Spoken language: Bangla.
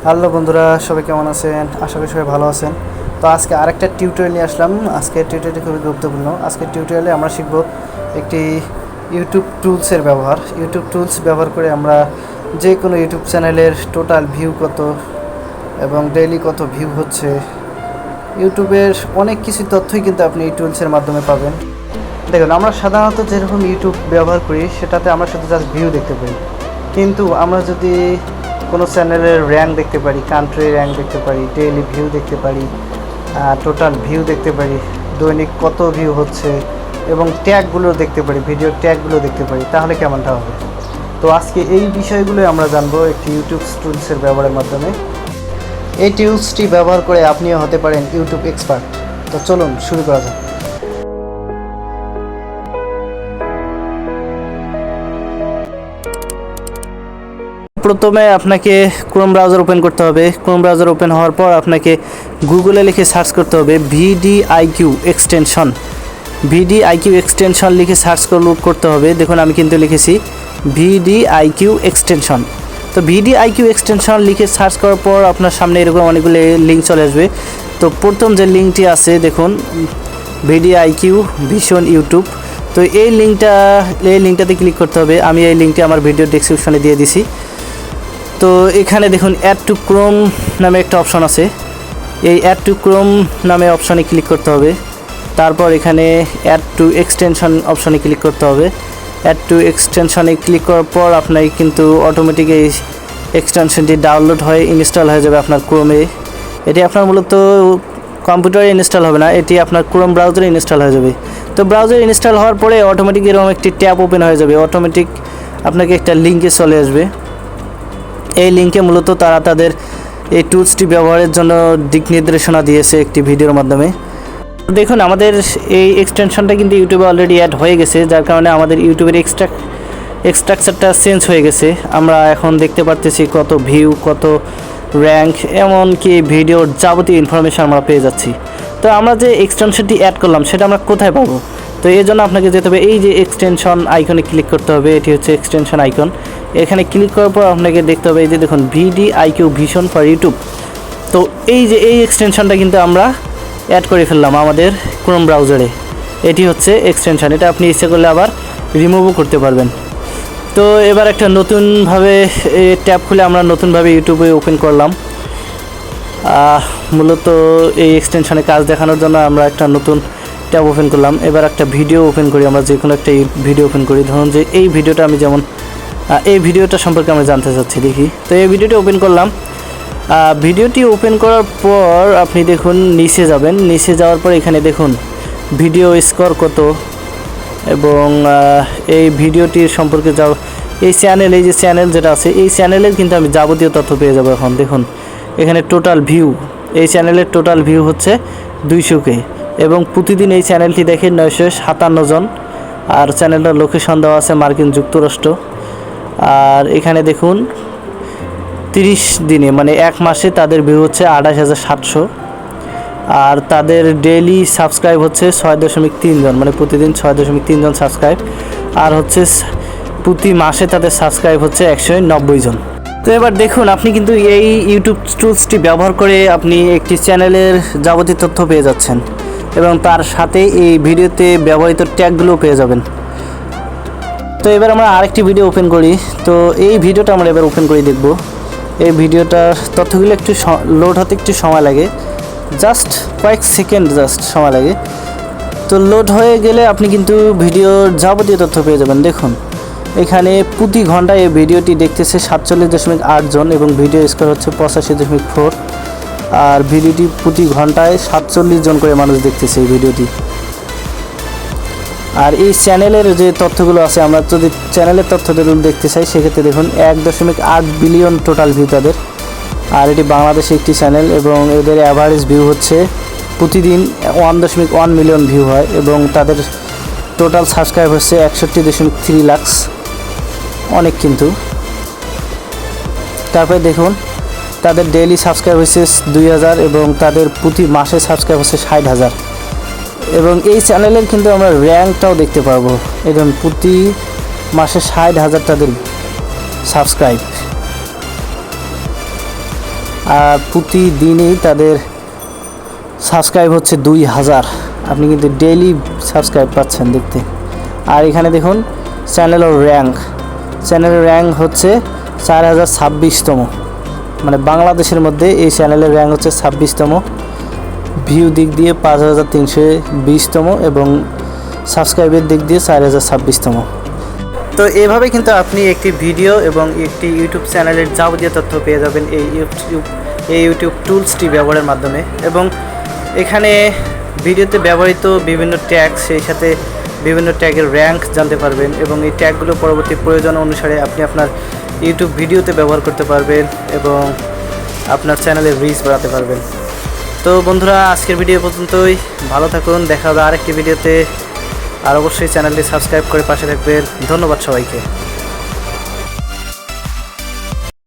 হ্যালো বন্ধুরা, সবাই কেমন আছেন? আশা করি সবাই ভালো আছেন। তো আজকে আরেকটা টিউটোরিয়াল নিয়ে আসলাম। আজকে টিউটোরিয়ালটি খুবই গুরুত্বপূর্ণ। আজকে টিউটোরিয়ালে আমরা শিখব একটি ইউটিউব টুলসের ব্যবহার। ইউটিউব টুলস ব্যবহার করে আমরা যে কোনো ইউটিউব চ্যানেলের টোটাল ভিউ কত এবং ডেইলি কত ভিউ হচ্ছে, ইউটিউবের অনেক কিছু তথ্যই কিন্তু আপনি এই টুলসের মাধ্যমে পাবেন। দেখুন, আমরা সাধারণত যেরকম ইউটিউব ব্যবহার করি সেটাতে আমরা শুধু জাস্ট ভিউ দেখতে পাই, কিন্তু আমরা যদি কোনো চ্যানেলের র্যাঙ্ক দেখতে পারি, কান্ট্রি র্যাঙ্ক দেখতে পারি, ডেইলি ভিউ দেখতে পারি, টোটাল ভিউ দেখতে পারি, দৈনিক কত ভিউ হচ্ছে এবং ট্যাগগুলো দেখতে পারি, ভিডিও ট্যাগগুলো দেখতে পারি, তাহলে কেমনটা হবে? তো আজকে এই বিষয়গুলোই আমরা জানবো একটি ইউটিউব টুলসের ব্যবহারের মাধ্যমে। এই টুলসটি ব্যবহার করে আপনিও হতে পারেন ইউটিউব এক্সপার্ট। তো চলুন শুরু করা যাক। প্রথমে আপনাকে ক্রোম ব্রাউজার ওপেন করতে হবে। ক্রোম ব্রাউজার ওপেন হওয়ার পর আপনাকে গুগলে লিখে সার্চ করতে হবে VidIQ এক্সটেনশন। VidIQ এক্সটেনশন লিখে সার্চ করতে হবে। দেখুন, আমি কিন্তু লিখেছি VidIQ এক্সটেনশন। তো VidIQ এক্সটেনশন লিখে সার্চ করার পর আপনার সামনে এরকম অনেকগুলো লিঙ্ক চলে আসবে। তো প্রথম যে লিঙ্কটি আছে দেখুন, VidIQ ভিশন ইউটিউব। তো এই লিঙ্কটাতে ক্লিক করতে হবে। আমি এই লিঙ্কটি আমার ভিডিও ডেসক্রিপশনে দিয়ে দিছি। তো এখানে দেখুন অ্যাড টু ক্রোম নামে একটা অপশন আছে। এই অ্যাড টু ক্রোম নামে অপশনে ক্লিক করতে হবে। তারপর এখানে অ্যাড টু এক্সটেনশন অপশনে ক্লিক করতে হবে। অ্যাড টু এক্সটেনশনে ক্লিক করার পর আপনার কিন্তু অটোমেটিক এই এক্সটেনশনটি ডাউনলোড হয়ে ইনস্টল হয়ে যাবে আপনার ক্রোমে। এটি আপনার মূলত কম্পিউটারে ইনস্টল হবে না, এটি আপনার ক্রোম ব্রাউজারে ইনস্টল হয়ে যাবে। তো ব্রাউজারে ইনস্টল হওয়ার পরে অটোমেটিক এরকম একটি ট্যাব ওপেন হয়ে যাবে। অটোমেটিক আপনাকে একটা লিঙ্কে চলে আসবে। এই লিঙ্কে মূলত তারা তাদের এই টুলসটি ব্যবহারের জন্য দিক নির্দেশনা দিয়েছে একটি ভিডিওর মাধ্যমে। দেখুন, আমাদের এই এক্সটেনশনটা কিন্তু ইউটিউবে অলরেডি অ্যাড হয়ে গেছে, যার কারণে আমাদের ইউটিউবের এক্সট্রাকচারটা চেঞ্জ হয়ে গেছে। আমরা এখন দেখতে পারতেছি কত ভিউ, কত র্যাঙ্ক, এমনকি ভিডিওর যাবতীয় ইনফরমেশান আমরা পেয়ে যাচ্ছি। তো আমরা যে এক্সটেনশনটি অ্যাড করলাম সেটা আমরা কোথায় পাবো? তো এই জন্য আপনাকে যেতে হবে এই যে এক্সটেনশন আইকনে ক্লিক করতে হবে। এটি হচ্ছে এক্সটেনশন আইকন। এখানে ক্লিক করার পর আপনাকে দেখতে হবে এই যে দেখুন VidIQ ভিশন ফর ইউটিউব। তো এই যে এই এক্সটেনশনটা কিন্তু আমরা অ্যাড করে ফেললাম আমাদের ক্রোম ব্রাউজারে। এটি হচ্ছে এক্সটেনশন। এটা আপনি ইচ্ছে করলে আবার রিমুভও করতে পারবেন। তো এবার একটা নতুনভাবে ট্যাব খুলে আমরা নতুনভাবে ইউটিউবে ওপেন করলাম। মূলত এই এক্সটেনশনে কাজ দেখানোর জন্য আমরা একটা নতুন ট্যাব ওপেন করলাম। এবার একটা ভিডিও ওপেন করি, আমরা যে কোনো একটা ভিডিও ওপেন করি। ধরুন যে এই ভিডিওটা আমি যেমন এই ভিডিওটা সম্পর্কে আমরা জানতে চাচ্ছি, দেখি। তো এই ভিডিওটি ওপেন করলাম। ভিডিওটি ওপেন করার পর আপনি দেখুন নিচে যাবেন। নিচে যাওয়ার পর এখানে দেখুন ভিডিও স্কোর কত এবং এই ভিডিওটির সম্পর্কে এই যে চ্যানেল যেটা আছে এই চ্যানেলের কিন্তু আমি যাবতীয় তথ্য পেয়ে যাবো। এখন দেখুন এখানে টোটাল ভিউ, এই চ্যানেলের টোটাল ভিউ হচ্ছে 200K এবং প্রতিদিন এই চ্যানেলটি দেখে 957 জন। আর চ্যানেলটার লোকেশন দেওয়া আছে মার্কিন যুক্তরাষ্ট্র। আর এখানে দেখুন 30 দিনে মানে এক মাসে তাদের ভিউ হচ্ছে 28,700। আর তাদের ডেইলি সাবস্ক্রাইব হচ্ছে 6.3 জন, মানে প্রতিদিন 6.3 জন সাবস্ক্রাইব। আর হচ্ছে প্রতি মাসে তাদের সাবস্ক্রাইব হচ্ছে 190 জন। তো এবার দেখুন, আপনি কিন্তু এই ইউটিউব টুলসটি ব্যবহার করে আপনি একটি চ্যানেলের যাবতীয় তথ্য পেয়ে যাচ্ছেন এবং তার সাথে এই ভিডিওতে ব্যবহৃত ট্যাগগুলো পেয়ে যাবেন। তো এবার আমরা আরেকটি ভিডিও ওপেন করি। তো এই ভিডিওটা আমরা এবার ওপেন করে দেখব। এই ভিডিওটার তথ্যগুলো একটু লোড হতে একটু সময় লাগে, জাস্ট কয়েক সেকেন্ড সময় লাগে। তো লোড হয়ে গেলে আপনি কিন্তু ভিডিওর যাবতীয় তথ্য পেয়ে যাবেন। দেখুন এখানে প্রতি ঘন্টায় এই ভিডিওটি দেখতেছে 47.8 জন এবং ভিডিও স্কোর হচ্ছে 85.4। আর ভিডিওটি প্রতি ঘন্টায় 47 জন করে মানুষ দেখতেছে এই ভিডিওটি। আর এই চ্যানেলের যে তথ্যগুলো আছে, আমরা যদি চ্যানেলের তথ্যগুলো দেখতে চাই সেক্ষেত্রে দেখুন 1.8 বিলিয়ন টোটাল ভিউ তাদের। আর এটি বাংলাদেশে একটি চ্যানেল এবং এদের অ্যাভারেজ ভিউ হচ্ছে প্রতিদিন 1.1 মিলিয়ন ভিউ হয় এবং তাদের টোটাল সাবস্ক্রাইব হচ্ছে 61.3 লাখ, অনেক কিন্তু। তারপরে দেখুন তাদের ডেইলি সাবস্ক্রাইব হচ্ছে 2000 এবং তাদের প্রতি মাসে সাবস্ক্রাইব হচ্ছে 60,000। এবং এই চ্যানেলের কিন্তু আমরা র্যাঙ্কটাও দেখতে পারবো। এবং প্রতি মাসে 60,000 তাদের সাবস্ক্রাইব। আর প্রতিদিনই তাদের সাবস্ক্রাইব হচ্ছে 2000। আপনি কিন্তু ডেইলি সাবস্ক্রাইব পাচ্ছেন দেখতে। আর এখানে দেখুন চ্যানেলের র্যাঙ্ক হচ্ছে 4026তম, মানে বাংলাদেশের মধ্যে এই চ্যানেলের র্যাঙ্ক হচ্ছে 26তম, ভিউ দিক দিয়ে 5320তম এবং সাবস্ক্রাইবের দিক দিয়ে 4026তম। তো এভাবে কিন্তু আপনি একটি ভিডিও এবং একটি ইউটিউব চ্যানেলের যাবতীয় তথ্য পেয়ে যাবেন এই ইউটিউব টুলসটি ব্যবহারের মাধ্যমে। এবং এখানে ভিডিওতে ব্যবহৃত বিভিন্ন ট্যাগ, সেই সাথে বিভিন্ন ট্যাগের র্যাঙ্ক জানতে পারবেন এবং এই ট্যাগগুলো পরবর্তী প্রয়োজন অনুসারে আপনি আপনার ইউটিউব ভিডিওতে ব্যবহার করতে পারবেন এবং আপনার চ্যানেলের রিচ বাড়াতে পারবেন। তো বন্ধুরা, আজকের ভিডিও পর্যন্তই। ভালো থাকুন, দেখা হবে আরেকটি ভিডিওতে। আর অবশ্যই চ্যানেলটি সাবস্ক্রাইব করে পাশে থাকবেন। ধন্যবাদ সবাইকে।